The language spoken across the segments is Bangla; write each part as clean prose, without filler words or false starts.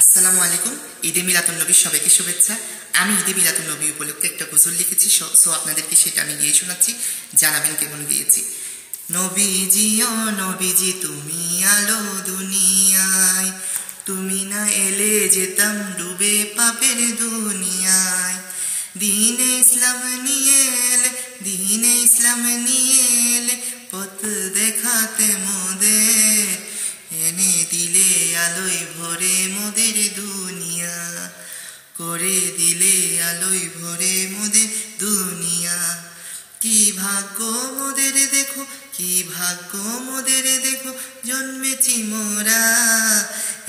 আসসালামু আলাইকুম। ঈদে মিলাদুন নবীর সবাইকে শুভেচ্ছা। আমি ঈদে মিলাদুন নবী উপলক্ষে একটা গজল লিখেছি, সো আপনাদেরকে সেটা আমি গিয়ে শোনাচ্ছি, জানাবেন কেমন গিয়েছি। নবীজি ও নবীজি তুমি আলো দুনিয়ায়, তুমি না এলে যেতাম ডুবে পাপের দুনিয়ায়। দীনে ইসলাম নিয়ে এলে, দীনে ইসলাম নিয়ে এলে, পথ দেখাতে মোদের, এনে দিলে আলোয় ভরে মোদের দুনিয়া, করে দিলে আলোয় ভরে মোদের দুনিয়া। কি ভাগ্য মোদের দেখো, কি ভাগ্য মোদের দেখো, জন্মেছি মোরা,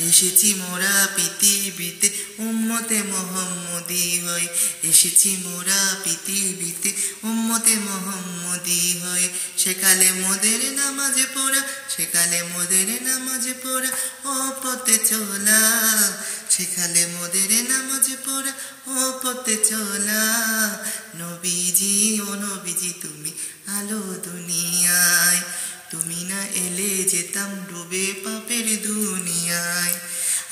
এসেছি মোরা পৃথিবীতে উম্মতে মোহাম্মদী হয়ে, এসেছি মোরা পৃথিবীতে উম্মতে মোহাম্মদী হয়ে। সেকালে মোদের নামাজ পড়া, সেকালে মোদের নামাজ পড়া, ও পথে চলা, সেকালে মোদের নামাজ পড়া, ও পথে চলা। নবীজি ও নবীজি তুমি আলো দুনিয়ায়, তুমি না এলে যেতাম ডুবে পাপের দুনিয়ায়।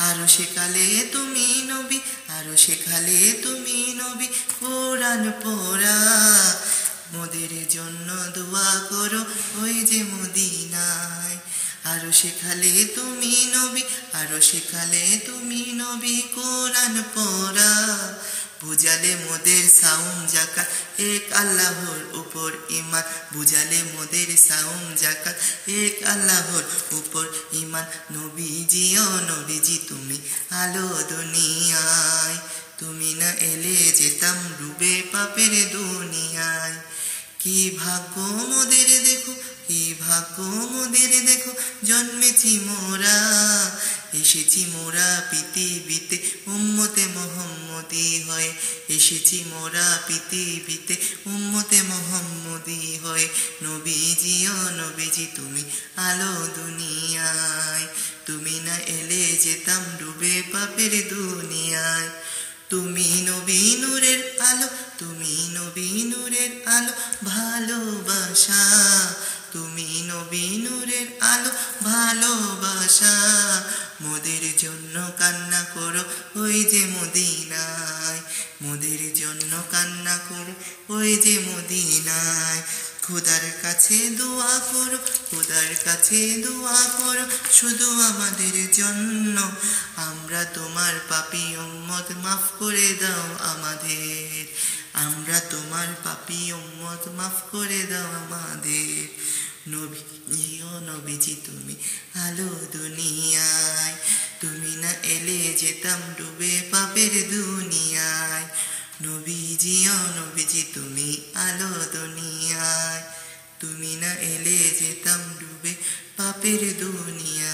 আরো সেকালে তুমি নবী, আরো সেকালে তুমি নবী, কোরআন পড়া, মোদের জন্য দোয়া করো ওই যে মদিনায়। আরো সেখালে তুমি নবী, আরো সেখালে তুমি নবী, কোরআন পড়া, বুঝালে মোদের সাউম জাকাত এক আল্লাহর উপর ঈমান, বুঝালে মোদের সাউম জাকাত এক আল্লাহর উপর ঈমান। নবীজি ও নবীজি তুমি আলো দুনিয়ায়, তুমি না এলে যেতাম ডুবে পাপের দুনিয়ায়। কি ভাগ্য মোদের দেখো, কি ভাগ্য মোদের দেখো, জন্মেছি মোরা, এসেছি মোরা পৃথিবীতে উম্মতে মোহাম্মদী হয়ে, এসেছি মোরা পৃথিবীতে উম্মতে মোহাম্মদী হয়ে। নবীজি ও নবীজি তুমি আলো দুনিয়ায়, তুমি না এলে যেতাম ডুবে পাপের দুনিয়ায়। তুমি নবী নূরের আলো, তুমি নবী নূরের আলো, ভালোবাসা, তুমি নবী নূরের আলো, ভালোবাসা। মোদের জন্য কান্না করো ওই যে মদিনায়, মোদের জন্য কান্না করো ওই যে মদিনায়। খোদার কাছে দোয়া করো, খোদার কাছে দোয়া করো শুধু আমাদের জন্য, আমরা তোমার পাপী উম্মত, মাফ করে দাও আমাদের, আমরা তোমার পাপী উম্মত, মাফ করে দাও আমাদের। নবীজি ও নবীজি তুমি আলো দুনিয়ায়, তুমি না এলে যেতাম ডুবে পাপের দুনিয়ায়। নবীজি ও নবীজি তুমি আলো দুনিয়ায়, তুমি না এলে যেতাম ডুবে পাপের দুনিয়ায়।